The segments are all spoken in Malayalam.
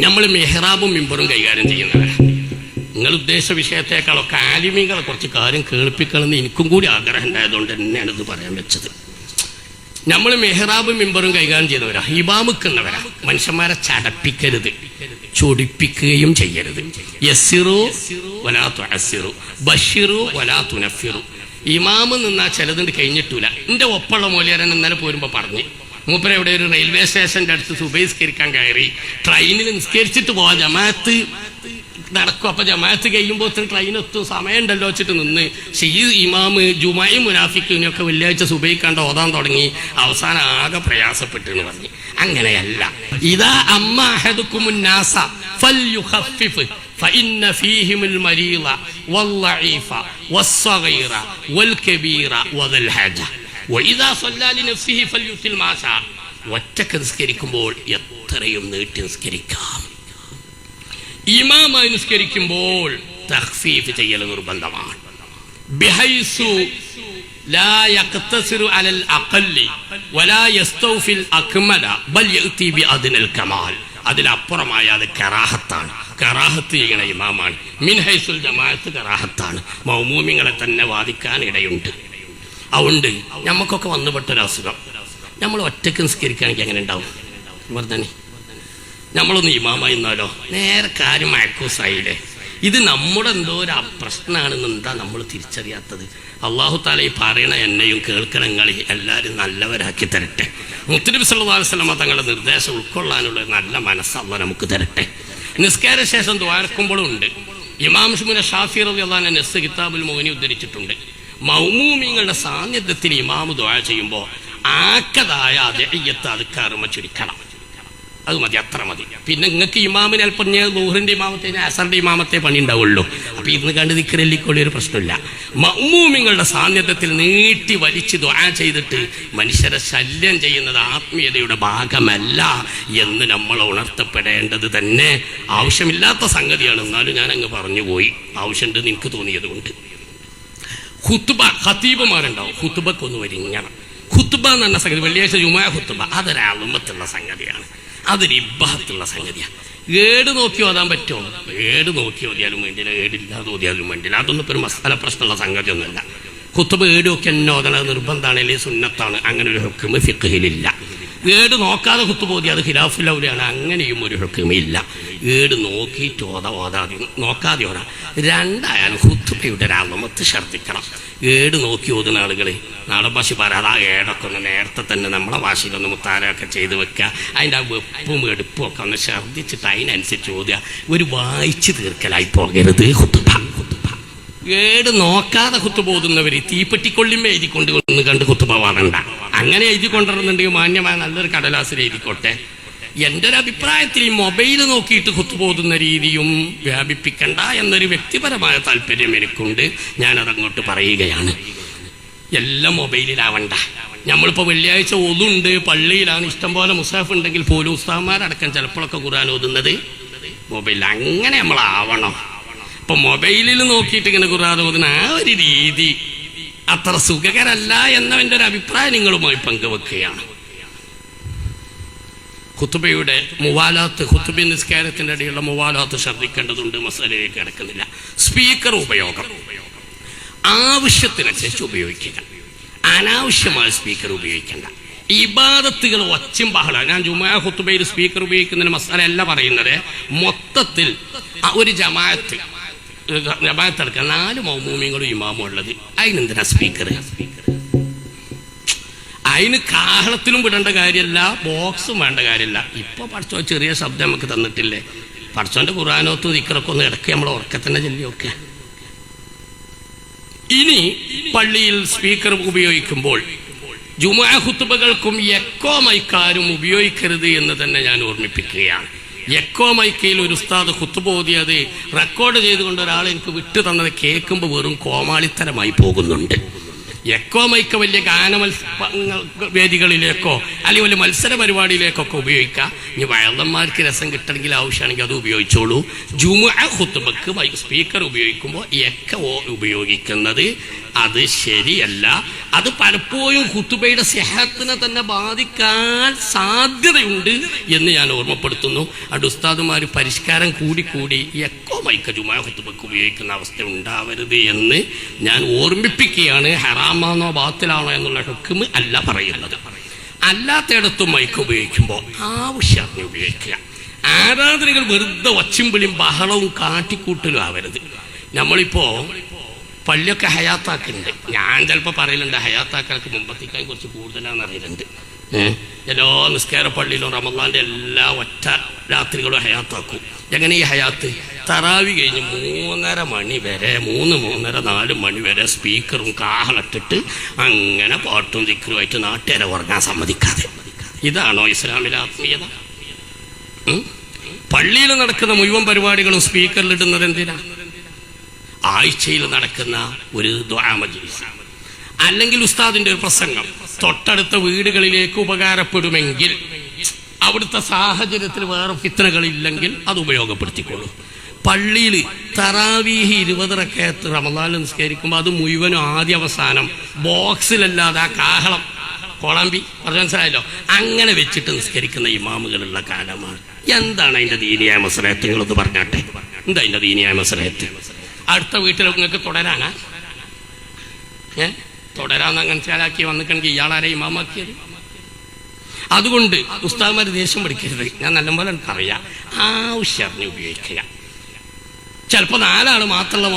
നമ്മൾ മെഹ്റാബും മിമ്പറും കൈകാര്യം ചെയ്യുന്നവരാണ്. നിങ്ങൾ ഉദ്ദേശ വിഷയത്തെക്കാളൊക്കെ ആലിമീകളെ കുറച്ച് കാര്യം കേൾപ്പിക്കണമെന്ന് എനിക്കും കൂടി ആഗ്രഹം ഉണ്ടായതുകൊണ്ട് തന്നെയാണ് ഇത് പറയാൻ വെച്ചത്. നമ്മൾ മെഹ്റാബും മിമ്പറും കൈകാര്യം ചെയ്യുന്നവരാ, ഇമാമുക്കുന്നവരാ. മനുഷ്യന്മാരെ ചടപ്പിക്കരുത്, ചൊടിപ്പിക്കുകയും ചെയ്യരുത്. യസ്സിറു വലാ തുഅസ്സിറു, ബശ്ശിറു വലാ തുനഫിറു. ഇമാമ് നിന്നാൽ ചിലതുണ്ട് കഴിഞ്ഞിട്ടില്ല. എൻ്റെ ഒപ്പമുള്ള മൗലിയാരൻ ഇന്നലെ പോരുമ്പോൾ പറഞ്ഞ്, മൂപ്പര ഇവിടെ ഒരു റെയിൽവേ സ്റ്റേഷൻ്റെ അടുത്ത് സുബഹിസ്കരിക്കാൻ കയറി, ട്രെയിനിൽ നിസ്കരിച്ചിട്ട് പോവാ, ജമാഅത്ത് നടക്കും. അപ്പം ജമാഅത്ത് കഴിയുമ്പോൾ ട്രെയിൻ എത്തും, സമയമുണ്ടല്ലോ വെച്ചിട്ട് നിന്ന് ഈ ഇമാമ് ജുമായും മുനാഫിക്കിനെയൊക്കെ വെള്ളിയാഴ്ച സുബഹിക്കാണ്ട് ഓതാൻ തുടങ്ങി. അവസാനം ആകെ പ്രയാസപ്പെട്ടു എന്ന് പറഞ്ഞു. അങ്ങനെയല്ല. ഇതാ അമ്മ അഹദുക്കുമുന്നാസ ഫൽയുഖഫിഫ് فإن فيهم المريض والضعيف والصغير والكبير وذا الحاجة وإذا صلى لنفسه فليتم ما شاء. ഒറ്റക്ക് നിസ്കരിക്കുമ്പോൾ എത്രയും നീട്ടി നിസ്കരിക്കാം. ഇമാമായി നിസ്കരിക്കുമ്പോൾ തഖ്ഫീഫ് ചെയ്യൽ നിർബന്ധമാണ്. ബിഹൈസു ലാ യഖ്തസിറു അലൽ അഖല്ലി വലാ യസ്തൗഫിൽ അക്മല ബൽ യഅതി ബിഅദ്നൽ കമാൽ. അതിലപ്പുറമായ അത് കറാഹത്താണ്. കറാഹത്ത് ചെയ്യണ ഇമാമാണ്. മിൻഹൈസുൽ ജമാഅത്ത് കറാഹത്താണ്. മൗമൂമിങ്ങളെ തന്നെ വാദിക്കാൻ ഇടയുണ്ട്. അതുകൊണ്ട് നമുക്കൊക്കെ വന്നുപെട്ടൊരസുഖം, നമ്മൾ ഒറ്റയ്ക്ക് നിസ്കരിക്കുകയാണെങ്കിൽ എങ്ങനെ ഉണ്ടാവും? വർദ്ധനെ നമ്മളൊന്ന് ഇമാമായി എന്നാലോ നേരെ കാര്യം മാക്കൂസായില്ലേ. ഇത് നമ്മുടെ എന്തോ ഒരു പ്രശ്നമാണെന്ന് എന്താ നമ്മൾ തിരിച്ചറിയാത്തത്? അള്ളാഹു താല ഈ പറയണ എന്നെയും കേൾക്കണ നിങ്ങളെ എല്ലാവരും നല്ലവരാക്കി തരട്ടെ. മുത്തുനബി സല്ലല്ലാഹു അലൈഹി വസല്ലം തങ്ങളുടെ നിർദ്ദേശം ഉൾക്കൊള്ളാനുള്ള നല്ല മനസ്സ് അല്ലാഹു നമുക്ക് തരട്ടെ. നിസ്കാര ശേഷം ദ്വാരക്കുമ്പോഴും ഉണ്ട്. ഇമാം ഷാഫി റളിയല്ലാഹു അൻഹു നസ് കിതാബുൽ മുഗ്നി ഉദ്ധരിച്ചിട്ടുണ്ട്. മൗമൂമിങ്ങളുടെ സാന്നിധ്യത്തിൽ ഇമാമ് ദുആ ചെയ്യുമ്പോൾ ആക്കതായ അദ്ഇയ്യത്ത് അദ്കാറുമ ചുരുക്കണം. അത് മതി, അത്ര മതി. പിന്നെ നിങ്ങൾക്ക് ഇമാമിന് അല്പം ദുഹറിന്റെ ഇമാമത്തെ അസറിന്റെ ഇമാമത്തെ പണി ഉണ്ടാവുള്ളൂ. അപ്പൊ ഇന്ന് കണ്ട് ദിക്റല്ലിക്കൊള്ളി ഒരു പ്രശ്നമില്ല. മഅ്മൂമിങ്ങളുടെ സാന്നിധ്യത്തിൽ നീട്ടി വലിച്ച് ദുആ ചെയ്തിട്ട് മനുഷ്യരെ ശല്യം ചെയ്യുന്നത് ആത്മീയതയുടെ ഭാഗമല്ല എന്ന് നമ്മൾ ഉണർത്തപ്പെടേണ്ടത് തന്നെ ആവശ്യമില്ലാത്ത സംഗതിയാണ്. എന്നാലും ഞാൻ അങ്ങ് പറഞ്ഞു പോയി, ആവശ്യമുണ്ടെന്ന് എനിക്ക് തോന്നിയത് കൊണ്ട്. ഖുത്ബ, ഖതീബുമാരുണ്ടാവും, ഖുത്ബക്കൊന്ന് വരിങ്ങണം. ഖുത്ബ എന്ന് പറഞ്ഞ സംഗതി, വെള്ളിയാഴ്ച ജുമാ ഖുത്ബ, അതൊരു അളുമത്തുള്ള സംഗതിയാണ്, അതൊരു ഇബ്ബഹത്തുള്ള സംഗതിയാണ്. ഏട് നോക്കി ഓതാൻ പറ്റുമോ? ഏട് നോക്കി ഓതിയാലും വേണ്ടില്ല, ഏടില്ലാതെ ഓതിയാലും വേണ്ടില്ല. അതൊന്നും ഇപ്പോൾ ഒരു മസാല പ്രശ്നമുള്ള സംഗതിയൊന്നുമല്ല. ഖുത്ബ ഏട് നോക്കി എന്നെ ഓതണത് നിർബന്ധമാണ്, അല്ലെങ്കിൽ സുന്നത്താണ്. അങ്ങനെ ഒരു ഹുക്മ് ഫിഖ്ഹിലില്ല. ഏട് നോക്കാതെ ഖുത്ബ ഓതി അത് ഖിലാഫുൽ ഔലിയാണ്, അങ്ങനെയും ഒരു ഹുക്മില്ല. ഏട് നോക്കിയിട്ട് ഓതാതെ നോക്കാതെ ഓതാ, രണ്ടായാലും ഖുത്ബയുടെ ഒരു അളമത്ത് ഛർദ്ദിക്കണം. ഏട് നോക്കി ഓതുന്ന ആളുകൾ നാടൻ ഭാഷ പറയാതെ ആ ഏടൊക്കെ ഒന്ന് നേരത്തെ തന്നെ നമ്മളെ ഭാഷയിലൊന്ന് മുത്താരൊക്കെ ചെയ്ത് വെക്കുക. അതിൻ്റെ ആ വെപ്പും എടുപ്പും ഒക്കെ ഒന്ന് ഛർദ്ദിച്ചിട്ട് അതിനനുസരിച്ച് ഓതുക. ഒരു വായിച്ച് തീർക്കലായി പോകരുത് ഖുത്ബ. ഏട് നോക്കാതെ ഖുത്ബ ഓതുന്നവർ തീപ്പെട്ടിക്കൊള്ളിമേ എഴുതിക്കൊണ്ട് ഒന്ന് കണ്ട് ഖുത്ബ വാടണ്ട. അങ്ങനെ എഴുതി കൊണ്ടുവരുന്നുണ്ടെങ്കിൽ മാന്യമായ നല്ലൊരു കടലാസിൽ എഴുതിക്കോട്ടെ. എൻ്റെ ഒരു അഭിപ്രായത്തിൽ ഈ മൊബൈൽ നോക്കിയിട്ട് ഖുത്ബ ഓതുന്ന രീതിയും വ്യാപിപ്പിക്കണ്ട എന്നൊരു വ്യക്തിപരമായ താല്പര്യം എനിക്കുണ്ട്. ഞാനതങ്ങോട്ട് പറയുകയാണ്. എല്ലാം മൊബൈലിലാവണ്ട. നമ്മളിപ്പോൾ വെള്ളിയാഴ്ച ഓതുണ്ട്, പള്ളിയിലാണ്, ഇഷ്ടംപോലെ മുസാഫ് ഉണ്ടെങ്കിൽ പോലും ഉസ്താദന്മാരടക്കം ചിലപ്പോഴൊക്കെ ഖുർആൻ ഓതുന്നത് മൊബൈലിൽ. അങ്ങനെ നമ്മളാവണം. ഇപ്പം മൊബൈലിൽ നോക്കിയിട്ട് ഇങ്ങനെ ഖുർആൻ ഓതുന്ന ആ ഒരു രീതി അത്ര സുഖകരല്ല എന്നവൻ്റെ ഒരു അഭിപ്രായം നിങ്ങളുമായി പങ്കുവെക്കുകയാണ്. ഖുത്ബയുടെ മുവാലാത്ത്, ഖുത്ബ നിസ്കാരത്തിൻ്റെ ഇടയിലുള്ള മുവാലാത്ത് ശ്രദ്ധിക്കേണ്ടതുണ്ട്. മസലയിലേക്ക് കിടക്കുന്നില്ല. സ്പീക്കർ ഉപയോഗം ആവശ്യത്തിനനുസരിച്ച് ഉപയോഗിക്കുക, അനാവശ്യമായ സ്പീക്കർ ഉപയോഗിക്കേണ്ട. ഇബാദത്തുകൾ ഒച്ചും ബഹള. ഞാൻ ജുമാ ഖുത്ബയിൽ സ്പീക്കർ ഉപയോഗിക്കുന്നതിന് മസാല അല്ല പറയുന്നത്. മൊത്തത്തിൽ ഒരു ജമാഅത്ത് എടുക്കുക, 4 മൗമൂമിങ്ങളും ഇമാമും ഉള്ളത്, അതിനെന്തിനാ സ്പീക്കർ? അതിന് കാഹളത്തിലും വിടേണ്ട കാര്യമല്ല, ബോക്സും വേണ്ട കാര്യമില്ല. ഇപ്പൊ പഠിച്ചോ ചെറിയ ശബ്ദം നമുക്ക് തന്നിട്ടില്ലേ? പഠിച്ചോന്റെ ഖുർആനോത്ത് ദിക്റൊക്കെ ഒന്ന് ഇടയ്ക്ക് നമ്മൾ ഉറക്കത്തന്നെ ചൊല്ലിയൊക്കെ. ഇനി പള്ളിയിൽ സ്പീക്കർ ഉപയോഗിക്കുമ്പോൾ ജുമുഅ ഖുത്ബകൾക്കും എക്കോ മൈക്കാരും ഉപയോഗിക്കരുത് എന്ന് തന്നെ ഞാൻ ഓർമ്മിപ്പിക്കുകയാണ്. എക്കോ മൈക്കയിൽ ഒരു ഉസ്താദ് ഖുത്ബ ഓതിയത് റെക്കോർഡ് ചെയ്തുകൊണ്ട് ഒരാൾ എനിക്ക് വിട്ടു തന്നത് കേൾക്കുമ്പോൾ വെറും കോമാളിത്തരമായി പോകുന്നുണ്ട്. എക്കോ മൈക്ക വലിയ വേദികളിലേക്കോ അല്ലെങ്കിൽ വലിയ മത്സര പരിപാടിയിലേക്കൊക്കെ ഉപയോഗിക്കാം. ഇനി വയലന്മാർക്ക് രസം കിട്ടണമെങ്കിൽ ആവശ്യമാണെങ്കിൽ അത് ഉപയോഗിച്ചോളൂ. ജുമുഅ ഖുത്ബക്ക് സ്പീക്കർ ഉപയോഗിക്കുമ്പോൾ എക്കോ ഉപയോഗിക്കുന്നത് അത് ശരിയല്ല. അത് പലപ്പോഴും ഖുതുബയുടെ സിഹത്തിനെ തന്നെ ബാധിക്കാൻ സാധ്യതയുണ്ട് എന്ന് ഞാൻ ഓർമ്മപ്പെടുത്തുന്നു. അത് ഉസ്താദുമാർ പരിഷ്കാരം കൂടിക്കൂടി എക്കോ മൈക്ക ജുമാ ഖുതുബക്ക് ഉപയോഗിക്കുന്ന അവസ്ഥ ഉണ്ടാവരുത് എന്ന് ഞാൻ ഓർമ്മിപ്പിക്കുകയാണ്. ഹറാമാണോ ബാത്തിലാണോ എന്നുള്ള ഹുക്മ് അല്ല പറയുന്നത്. അല്ലാത്തയിടത്തും മൈക്ക് ഉപയോഗിക്കുമ്പോൾ ആവശ്യത്തിന് ഉപയോഗിക്കുക. ആരാധനകൾ വെറുതെ ഒച്ചിമ്പിളിയും ബഹളവും കാട്ടിക്കൂട്ടലും ആവരുത്. നമ്മളിപ്പോ പള്ളിയൊക്കെ ഹയാത്താക്കുന്നുണ്ട്. ഞാൻ ചിലപ്പോൾ പറയലുണ്ട് ഹയാത്താക്കൾക്ക് മുമ്പത്തേക്കായി കുറച്ച് കൂടുതലാണെന്ന് അറിയലുണ്ട്. എല്ലാ നിസ്കാര പള്ളിയിലും റമദാന്റെ എല്ലാ ഒറ്റ രാത്രികളും ഹയാത്താക്കും. എങ്ങനെ ഈ ഹയാത്ത്? തറാവി കഴിഞ്ഞ് 3:30 മണി വരെ 3-4 മണി വരെ സ്പീക്കറും കാഹളട്ടിട്ട് അങ്ങനെ പാട്ടും ദിക്റുമായിട്ട് നാട്ടുകാരെ ഉറങ്ങാൻ സമ്മതിക്കാതെ. ഇതാണോ ഇസ്ലാമിലെ ആത്മീയത? പള്ളിയിൽ നടക്കുന്ന മുഴുവൻ പരിപാടികളും സ്പീക്കറിലിടുന്നത് എന്തിനാ? ആഴ്ചയിൽ നടക്കുന്ന ഒരു ദുആ മജ്‌ലിസ് അല്ലെങ്കിൽ ഉസ്താദിന്റെ ഒരു പ്രസംഗം തൊട്ടടുത്ത വീടുകളിലേക്ക് ഉപകാരപ്പെടുമെങ്കിൽ, അവിടുത്തെ സാഹചര്യത്തിൽ വേറെ ഫിത്നകളില്ലെങ്കിൽ അത് ഉപയോഗപ്പെടുത്തിക്കോളൂ. പള്ളിയിൽ തറാവീഹ് 20 റക്അത്ത് റമദാനിൽ നിസ്കരിക്കുമ്പോൾ അത് മുഴുവനും ആദ്യ അവസാനം ബോക്സിലല്ലാതെ ആ കാഹളം കോളാമ്പി പറഞ്ഞു മനസ്സിലായല്ലോ, അങ്ങനെ വെച്ചിട്ട് നിസ്കരിക്കുന്ന ഇമാമുകളുള്ള കാലമാണ്. എന്താണ് അതിന്റെ ദീനിയായ മസ്ലഹത്ത്? നിങ്ങളൊന്ന് പറഞ്ഞാട്ടെ, എന്താ അതിന്റെ ദീനിയായ മസ്ലഹത്ത്? അടുത്ത വീട്ടിൽ നിങ്ങൾക്ക് തുടരാനാ? തുടരാന്ന് അങ്ങനെ ചാലാക്കി വന്നിട്ടുണ്ടെങ്കിൽ ഇയാളാരെ ഇമാമാക്കിയത്? അതുകൊണ്ട് ഉസ്താദ്മാർ ദേഷ്യം പിടിക്കരുത്. ഞാൻ നല്ലപോലെ പറയാം, ആവശ്യം ഉപയോഗിക്കുക. ചിലപ്പോൾ 4 ആൾ മാത്രമുള്ള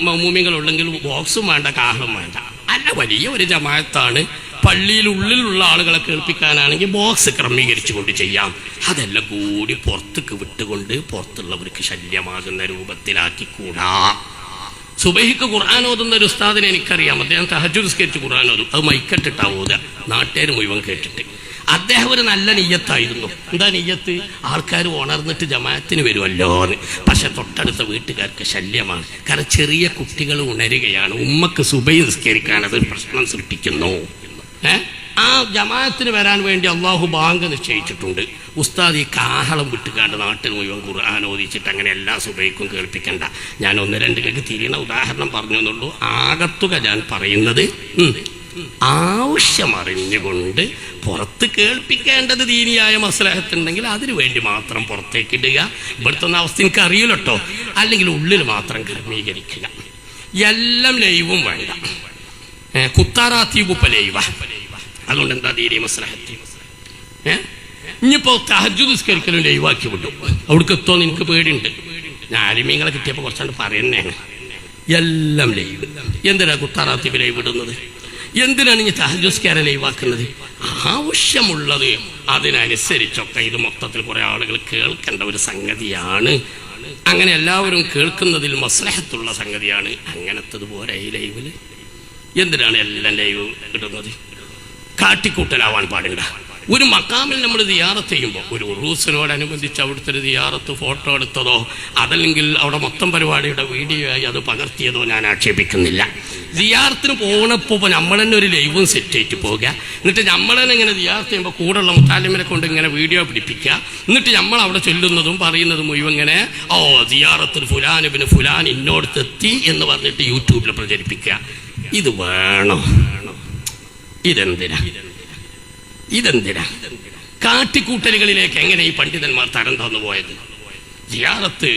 മൗമൂമികളുണ്ടെങ്കിൽ ബോക്സും വേണ്ട, കാഹളം വേണ്ട. അല്ല, വലിയ ഒരു ജമാഅത്താണ്, പള്ളിയിലുള്ളിലുള്ള ആളുകളെ കേൾപ്പിക്കാനാണെങ്കിൽ ബോക്സ് ക്രമീകരിച്ചു കൊണ്ട് ചെയ്യാം. അതെല്ലാം കൂടി പുറത്തേക്ക് വിട്ടുകൊണ്ട് പുറത്തുള്ളവർക്ക് ശല്യമാകുന്ന രൂപത്തിലാക്കിക്കൂടാ. സുബഹിക്ക് ഖുർആൻ ഓതുന്ന ഒരു ഉസ്താദിനെ എനിക്കറിയാം. അദ്ദേഹം തഹജ്ജുദ് നിസ്കരിച്ച് ഖുർആൻ ഓതും. അത് മൈക്കട്ടിട്ടാ ഓതുക, നാട്ടുകാർ മുഴുവൻ കേട്ടിട്ട്. അദ്ദേഹം ഒരു നല്ല നിയ്യത്തായിരുന്നു. എന്താ നിയ്യത്ത്? ആൾക്കാർ ഉണർന്നിട്ട് ജമാഅത്തിന് വരുമല്ലോ എന്ന്. പക്ഷെ തൊട്ടടുത്ത വീട്ടുകാർക്ക് ശല്യമാണ്. കാരണം ചെറിയ കുട്ടികൾ ഉണരുകയാണ്. ഉമ്മക്ക് സുബഹി നിസ്കരിക്കാൻ അതൊരു പ്രശ്നം സൃഷ്ടിക്കുന്നു. ആ ജമാഅത്തിന് വരാൻ വേണ്ടി അള്ളാഹു ബാങ്ക് നിശ്ചയിച്ചിട്ടുണ്ട്. ഉസ്താദ് ഈ കാഹളം വിട്ടുകാണ്ട് നാട്ടിൽ മുഴുവൻ ഖുർആൻ ഓദിച്ചിട്ട് അങ്ങനെ എല്ലാ സുബഹിക്കും കേൾപ്പിക്കണ്ട. ഞാൻ 1-2 കേൾക്ക് തിരിയണ ഉദാഹരണം പറഞ്ഞു എന്നുള്ളൂ. ആകത്തുക ഞാൻ പറയുന്നത്, ആവശ്യമറിഞ്ഞുകൊണ്ട് പുറത്ത് കേൾപ്പിക്കേണ്ടത് ദീനിയായ മസ്ലഹത്തുണ്ടെങ്കിൽ അതിനു വേണ്ടി മാത്രം പുറത്തേക്ക് ഇടുക. ഇവിടുത്തെ അവസ്ഥ എനിക്ക് അറിയില്ലട്ടോ. അല്ലെങ്കിൽ ഉള്ളിൽ മാത്രം ക്രമീകരിക്കുക. എല്ലാം ലൈവും വേണ്ട. കുത്താറാത്തീപുപ്പ ലൈവ. അതുകൊണ്ട് എന്താ ദീനി മസ്ലഹത്ത്? ഇനിയിപ്പോ തഹജ്ജുദ് നിസ്കരിക്കലും ലൈവാക്കി വിട്ടു. അവിടേക്ക് എത്തുമെന്ന് എനിക്ക് പേടിയുണ്ട്. ഞാൻ ആലിമീങ്ങളെ കിട്ടിയപ്പോൾ കുറച്ചാണ്ട് പറയുന്നതാണ്. എല്ലാം ലൈവ്. എന്തിനാ കുത്താറാത്തീപ് ലൈവ് ഇടുന്നത്? എന്തിനാണ് ഇനി തഹജ്ജുദ് നിസ്കാരം ലൈവാക്കുന്നത്? ആവശ്യമുള്ളത് അതിനനുസരിച്ചൊക്കെ ഇത് മൊത്തത്തിൽ കുറെ ആളുകൾ കേൾക്കേണ്ട ഒരു സംഗതിയാണ്. അങ്ങനെ എല്ലാവരും കേൾക്കുന്നതിൽ മസ്ലഹത്തുള്ള സംഗതിയാണ്. അങ്ങനത്തതുപോലെ ഈ ലൈവില് എന്തിനാണ് എല്ലാം ലൈവ് ഇടുന്നത്? കാട്ടിക്കൂട്ടലാവാൻ പാടില്ല. ഒരു മക്കാമിൽ നമ്മൾ ദിയാറത്ത് ചെയ്യുമ്പോൾ, ഒരു ഉറൂസിനോടനുബന്ധിച്ച് അവിടുത്തെ ഒരു ദിയാറത്ത് ഫോട്ടോ എടുത്തതോ അതല്ലെങ്കിൽ അവിടെ മൊത്തം പരിപാടിയുടെ വീഡിയോ ആയി അത് പകർത്തിയതോ ഞാൻ ആക്ഷേപിക്കുന്നില്ല. ദിയാറത്തിന് പോകണപ്പോൾ നമ്മൾ തന്നെ ഒരു ലൈവും സെറ്റ് ചെയ്തിട്ട് പോവുക. എന്നിട്ട് നമ്മൾ തന്നെ ഇങ്ങനെ ദിയാറത്ത് ചെയ്യുമ്പോൾ കൂടെയുള്ള മുത്താലിമിനെ കൊണ്ട് ഇങ്ങനെ വീഡിയോ പിടിപ്പിക്കുക. എന്നിട്ട് നമ്മൾ അവിടെ ചൊല്ലുന്നതും പറയുന്നതും മുഴുവൻ ഇങ്ങനെ ദിയാറത്തിൽ ഫുലാനുബിന് ഫുലാൻ ഇന്നോടത്തെത്തി എന്ന് പറഞ്ഞിട്ട് യൂട്യൂബിൽ പ്രചരിപ്പിക്കുക. ഇത് വേണോ? ഇതെന്തിനാ? കാട്ടിക്കൂട്ടലുകളിലേക്ക് എങ്ങനെ ഈ പണ്ഡിതന്മാർ തരം തന്നു പോയത്? സിയാറത്ത്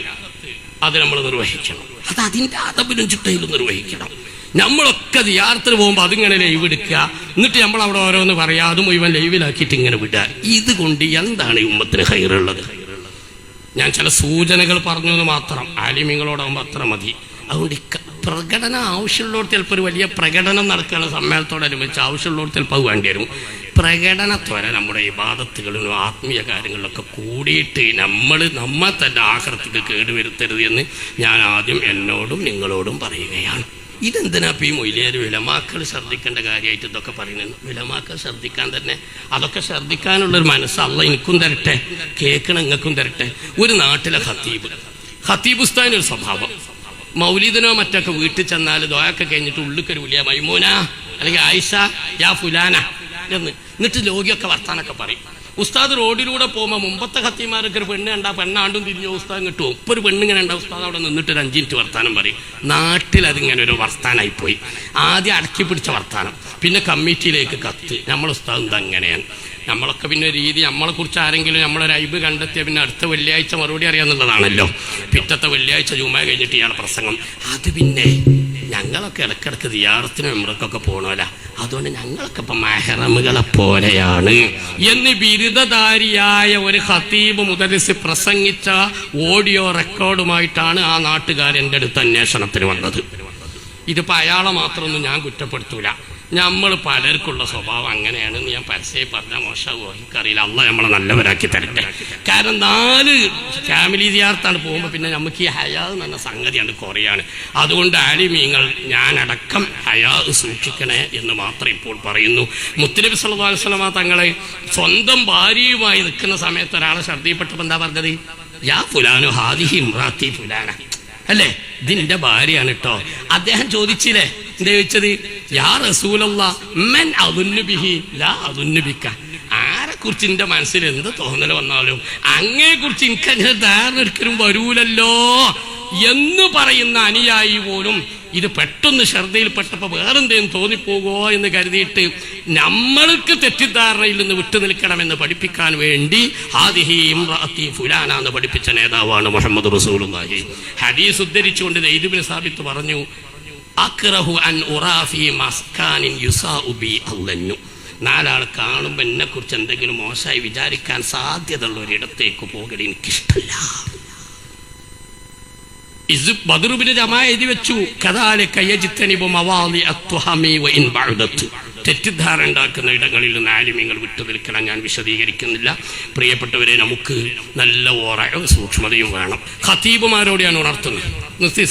അത് നമ്മൾ നിർവഹിക്കണം. അത് അതിൻ്റെ അതബിലും ചിട്ടയിലും നിർവഹിക്കണം. നമ്മളൊക്കെ സിയാറത്തിന് പോകുമ്പോൾ അതിങ്ങനെ ലൈവ് എടുക്കുക. എന്നിട്ട് നമ്മൾ അവിടെ ഓരോന്ന് പറയാം, അത് മുഴുവൻ ലൈവിലാക്കിയിട്ട് ഇങ്ങനെ വിടുക. ഇതുകൊണ്ട് എന്താണ് ഈ ഉമ്മത്തിന് ഹൈറുള്ളത്? ഞാൻ ചില സൂചനകൾ പറഞ്ഞു എന്ന് മാത്രം. ആലിമീങ്ങളോടാകുമ്പോൾ അത്ര മതി. അതുകൊണ്ട് പ്രകടനം ആവശ്യമുള്ളവർക്ക് ചിലപ്പോൾ ഒരു വലിയ പ്രകടനം നടക്കുകയാണ് സമ്മേളനത്തോടനുബന്ധിച്ച്. ആവശ്യമുള്ളവർക്ക് ചിലപ്പോൾ അത് വേണ്ടി വരും. പ്രകടനത്തോടെ നമ്മുടെ ഇബാദത്തുകളിലും ആത്മീയ കാര്യങ്ങളിലൊക്കെ കൂടിയിട്ട് നമ്മെ തന്നെ ആഖിറത്തിക്ക് കേടുവരുത്തരുത് എന്ന് ഞാൻ ആദ്യം എന്നോടും നിങ്ങളോടും പറയുകയാണ്. ഇതെന്തിനാ ഈ മൊയ്ലിയാർ വിലമാക്കൾ ശ്രദ്ധിക്കേണ്ട കാര്യമായിട്ട് ഇതൊക്കെ പറയുന്നത്? വിലമാക്കൾ ശ്രദ്ധിക്കാൻ തന്നെ, അതൊക്കെ ശ്രദ്ധിക്കാനുള്ളൊരു മനസ്സ് അള്ളാഹ് എനിക്കും തരട്ടെ, കേൾക്കണം നിങ്ങൾക്കും തരട്ടെ. ഒരു നാട്ടിലെ ഖത്തീബ് ഉസ്താദിന് ഒരു സ്വഭാവം, മൗലിദിനോ മറ്റൊക്കെ വീട്ടിൽ ചെന്നാൽ ദുആയൊക്കെ കഴിഞ്ഞിട്ട് ഉള്ളിക്കൊരു വിളിയ മൈമൂന അല്ലെങ്കിൽ ആയിഷ യാ ഫുലാന എന്ന്. എന്നിട്ട് ലോകിയൊക്കെ വർത്താനൊക്കെ പറയും. ഉസ്താദ് റോഡിലൂടെ പോകുമ്പോൾ മുമ്പത്തെ ഖത്തീമാരൊക്കെ ഒരു പെണ്ണ് കണ്ടാ പെണ്ണാണ്ടും തിരിഞ്ഞു ഉസ്താദ് കിട്ടുമോ? ഇപ്പൊ ഒരു പെണ്ണിങ്ങനെ ഉണ്ടാവും, ഉസ്താദ് അവിടെ നിന്നിട്ട് ഒരു 5 മിനിറ്റ് വർത്താനം പറയും. നാട്ടിൽ അതിങ്ങനെ ഒരു വർത്താനായി പോയി. ആദ്യം അടക്കി പിടിച്ച വർത്താനം, പിന്നെ കമ്മിറ്റിയിലേക്ക് കത്ത്. നമ്മൾ ഉസ്താദ് എന്താ അങ്ങനെയാണ്. നമ്മളൊക്കെ പിന്നെ രീതി, നമ്മളെ കുറിച്ച് ആരെങ്കിലും നമ്മളൊരു ഐബ് കണ്ടെത്തിയ പിന്നെ അടുത്ത വെള്ളിയാഴ്ച മറുപടി അറിയാന്നുള്ളതാണല്ലോ. പിറ്റത്തെ വെള്ളിയാഴ്ച ജുമാ കഴിഞ്ഞിട്ട് ഇയാളെ പ്രസംഗം. അത് പിന്നെ ഞങ്ങളൊക്കെ ഇടക്കിടക്ക് ദിയാറത്തിനും ഉംറക്കൊക്കെ പോകണമല്ല, അതുകൊണ്ട് ഞങ്ങളൊക്കെ ഇപ്പം മെഹ്റമുകളെ പോലെയാണ് എന്ന് ബിരുദധാരിയായ ഒരു ഖത്തീബ് മുദരിസ് പ്രസംഗിച്ച ഓഡിയോ റെക്കോർഡുമായിട്ടാണ് ആ നാട്ടുകാരെൻ്റെ അടുത്ത് അന്വേഷണത്തിന് വന്നത്. ഇതിപ്പോൾ അയാളെ മാത്രമൊന്നും ഞാൻ കുറ്റപ്പെടുത്തൂല. നമ്മൾ പലർക്കുള്ള സ്വഭാവം അങ്ങനെയാണെന്ന് ഞാൻ പരസ്യമായി പറഞ്ഞാൽ മോശമാകുമോ എനിക്കറിയില്ല. അള്ളാഹ് നമ്മളെ നല്ലവരാക്കി തരട്ടെ. കാരണം 4 ഫാമിലി സിയാറത്താണ് പോകുമ്പോൾ പിന്നെ നമുക്ക് ഈ ഹയാ എന്ന സംഗതിയാണ് കുറയാണ്. അതുകൊണ്ട് ആലിമീങ്ങൾ ഞാനടക്കം ഹയാ സൂക്ഷിക്കണേ എന്ന് മാത്രം ഇപ്പോൾ പറയുന്നു. മുത്തുനബി സല്ലല്ലാഹു അലൈഹി വസല്ലമ തങ്ങളെ സ്വന്തം ഭാര്യയുമായി നിൽക്കുന്ന സമയത്ത് ഒരാളെ ഛർദ്ദിപ്പെട്ടപ്പോൾ എന്താ പറഞ്ഞത്? യാ ഫുലാനു ഹാദിഹി ഇംറാത്തി ഫുലാന, അല്ലേ, ഇതിന്റെ ഭാര്യയാണ് കേട്ടോ. അദ്ദേഹം ചോദിച്ചില്ലേ, എന്താ ചോദിച്ചത്? യാ റസൂലല്ലാഹ് മൻ അദുന്നു ബിഹി ലാ അദുന്നു ബിക. ആരെ കുറിച്ച് എന്റെ മനസ്സിൽ എന്ത് തോന്നൽ വന്നാലും അങ്ങയെ കുറിച്ച് എനിക്കങ്ങനെ ധാരണ ഒരിക്കലും വരൂലല്ലോ എന്ന് പറയുന്ന അനുയായി പോലും ഇത് പെട്ടെന്ന് ശ്രദ്ധയിൽപ്പെട്ടപ്പോൾ വേറെന്തേലും തോന്നിപ്പോകുമോ എന്ന് കരുതിയിട്ട് നമ്മൾക്ക് തെറ്റിദ്ധാരണയിൽ നിന്ന് വിട്ടു നിൽക്കണമെന്ന് പഠിപ്പിക്കാൻ വേണ്ടി ഹാദിഹി ഇംറഅത്തി ഫുലാന എന്ന് പഠിപ്പിച്ച നേതാവാണ് മുഹമ്മദ് റസൂലുള്ളാഹി. ഹദീസ് ഉദ്ധരിച്ചുകൊണ്ട് സെയ്ദ് ഇബ്നു സാബിത്ത് പറഞ്ഞു, അക്റഹു അൻ ഉറാ ഫീ മസ്കാനിൻ യുസാഉ ബി അല്ലന്നു. 4 ആൾ കാണുമ്പോൾ എന്നെ കുറിച്ച് എന്തെങ്കിലും മോശമായി വിചാരിക്കാൻ സാധ്യതയുള്ള ഒരിടത്തേക്ക് പോകൽ എനിക്കിഷ്ടമല്ല. ബദറുബിന് ജമാ എഴുതി വെച്ചു, തെറ്റിദ്ധാരണ ഉണ്ടാക്കുന്ന ഇടങ്ങളിൽ നിന്ന് ആലിമീങ്ങൾ വിട്ടുനിൽക്കണം. ഞാൻ വിശദീകരിക്കുന്നില്ല. പ്രിയപ്പെട്ടവരെ, നമുക്ക് നല്ല സൂക്ഷ്മതയും വേണം. ഖത്തീബുമാരോട് ഞാൻ ഉണർത്തുന്നത്,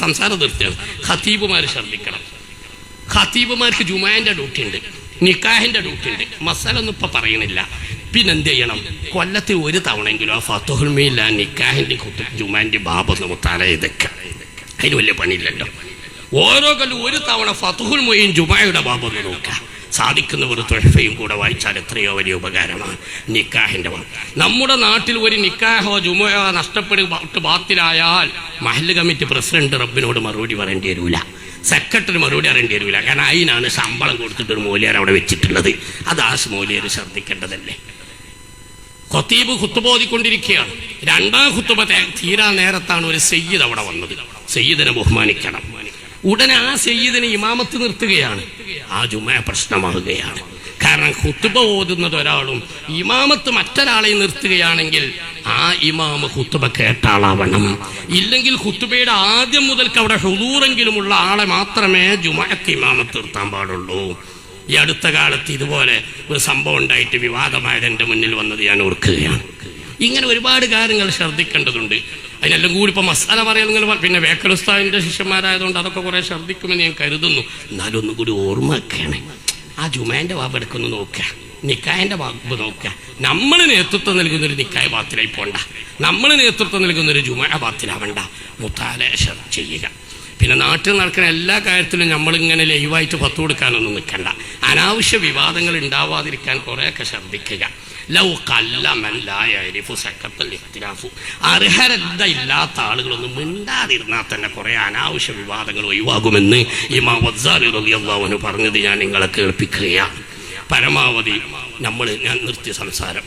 സംസാരം നിർത്തിയത്, ഖത്തീബുമാർ ശ്രദ്ധിക്കണം. ഖത്തീബുമാർക്ക് ജുമാന്റെ ഡ്യൂട്ടി ഉണ്ട്, നിക്കാഹിന്റെ ഡ്യൂട്ടി ഉണ്ട്. മസാലൊന്നും ഇപ്പൊ പറയുന്നില്ല. പിന്നെന്ത് ചെയ്യണം? കൊല്ലത്തിൽ ഒരു തവണയെങ്കിലും ആ ഫത്തുഹുൽ മീല നിക്കാഹിന്റെ ജുമാന്റെ ബാബൊന്ന് മുത്താല ഇതൊക്കെ അതിന് വലിയ പണിയില്ലല്ലോ. ഓരോ കൊല്ലം ഒരു തവണ ഫത്തുഹുൽ മുഈൻ ജുമായുടെ ബാബൊന്ന് നോക്കാം. സാധിക്കുന്നവർ തുഹഫയും കൂടെ വായിച്ചാൽ എത്രയോ വലിയ ഉപകാരമാണ് നിക്കാഹിന്റെ ബാബ്. നമ്മുടെ നാട്ടിൽ ഒരു നിക്കാഹോ ജുമയോ നഷ്ടപ്പെട്ട് ബാത്തിലായാൽ മഹല്ല് കമ്മിറ്റി പ്രസിഡന്റ് റബ്ബിനോട് മറുപടി പറയേണ്ടി വരില്ല, സെക്രട്ടറി മറുപടി അറിയേണ്ടി വരില്ല. കാരണം അതിനാണ് ശമ്പളം കൊടുത്തിട്ടൊരു മൂല്യർ അവിടെ വെച്ചിട്ടുള്ളത്. അത് ആ മൂല്യർ ശ്രദ്ധിക്കേണ്ടതല്ലേ. ഖത്തീബ് ഖുത്ബ ഓതിക്കൊണ്ടിരിക്കുകയാണ്. 2ാം ഖുത്ബ തീരാ നേരത്താണ് ഒരു സയ്യിദ് അവിടെ വന്നത്. സയ്യിദിനെ ബഹുമാനിക്കണം. ഉടനെ ആ സയ്യിദിനെ ഇമാമത്ത് നിർത്തുകയാണ്. ആ ജുമാ പ്രശ്നമാകുകയാണ്. കാരണം ഖുത്ബ ഓതുന്നത് ഒരാളും ഇമാമത്ത് മറ്റൊരാളെ നിർത്തുകയാണെങ്കിൽ ആ ഇമാമ് ഖുത്ബ കേട്ട ആളാവണം. ഇല്ലെങ്കിൽ ഖുത്ബയുടെ ആദ്യം മുതൽക്ക് അവിടെ ഹുദൂറെങ്കിലുമുള്ള ആളെ മാത്രമേ ജുമാഅത്ത് ഇമാമത്ത് നിർത്താൻ പാടുള്ളൂ. ഈ അടുത്ത കാലത്ത് ഇതുപോലെ ഒരു സംഭവം ഉണ്ടായിട്ട് വിവാദമായത് എൻ്റെ മുന്നിൽ വന്നത് ഞാൻ ഓർക്കുകയാണ്. ഇങ്ങനെ ഒരുപാട് കാര്യങ്ങൾ ശ്രദ്ധിക്കേണ്ടതുണ്ട്. അതിനെല്ലാം കൂടി ഇപ്പോൾ മസാല പറയാൻ നിങ്ങൾ പിന്നെ വേക്കലുസ്താവിൻ്റെ ശിഷ്യന്മാരായതുകൊണ്ട് അതൊക്കെ കുറേ ശ്രദ്ധിക്കുമെന്ന് ഞാൻ കരുതുന്നു. എന്നാലും ഒന്നും കൂടി ഓർമ്മ വെക്കണേ. ആ ജുമാൻ്റെ വാബ് എടുക്കുന്നു നോക്കുക, നിക്കായൻ്റെ വാബ് നോക്കുക. നമ്മൾ നേതൃത്വം നൽകുന്നൊരു നിക്കായ ബാത്തിലായി പോണ്ട, നമ്മൾ നേതൃത്വം നൽകുന്നൊരു ജുമാ ബാത്തിലാവണ്ട. മുത്താലേശ ചെയ്യുക. പിന്നെ നാട്ടിൽ നടക്കുന്ന എല്ലാ കാര്യത്തിലും നമ്മളിങ്ങനെ ലൈവായിട്ട് പത്ത് കൊടുക്കാനൊന്നും നിൽക്കണ്ട. അനാവശ്യ വിവാദങ്ങൾ ഉണ്ടാവാതിരിക്കാൻ കുറേയൊക്കെ ശ്രദ്ധിക്കുക. ലൗ കല്ലമല്ലായിരിഫു സക്കത്തൽ ഇഖ്തിലാഫു. അർഹരത ഇല്ലാത്ത ആളുകളൊന്നും മിണ്ടാതിരുന്നാൽ തന്നെ കുറേ അനാവശ്യ വിവാദങ്ങൾ ഒഴിവാകുമെന്ന് ഇമാം ഗസാലി റളിയല്ലാഹു അൻഹു പറഞ്ഞത് ഞാൻ നിങ്ങളെ കേൾപ്പിക്കുകയാണ്. പരമാവധി ഞാൻ നിർത്തിയ സംസാരം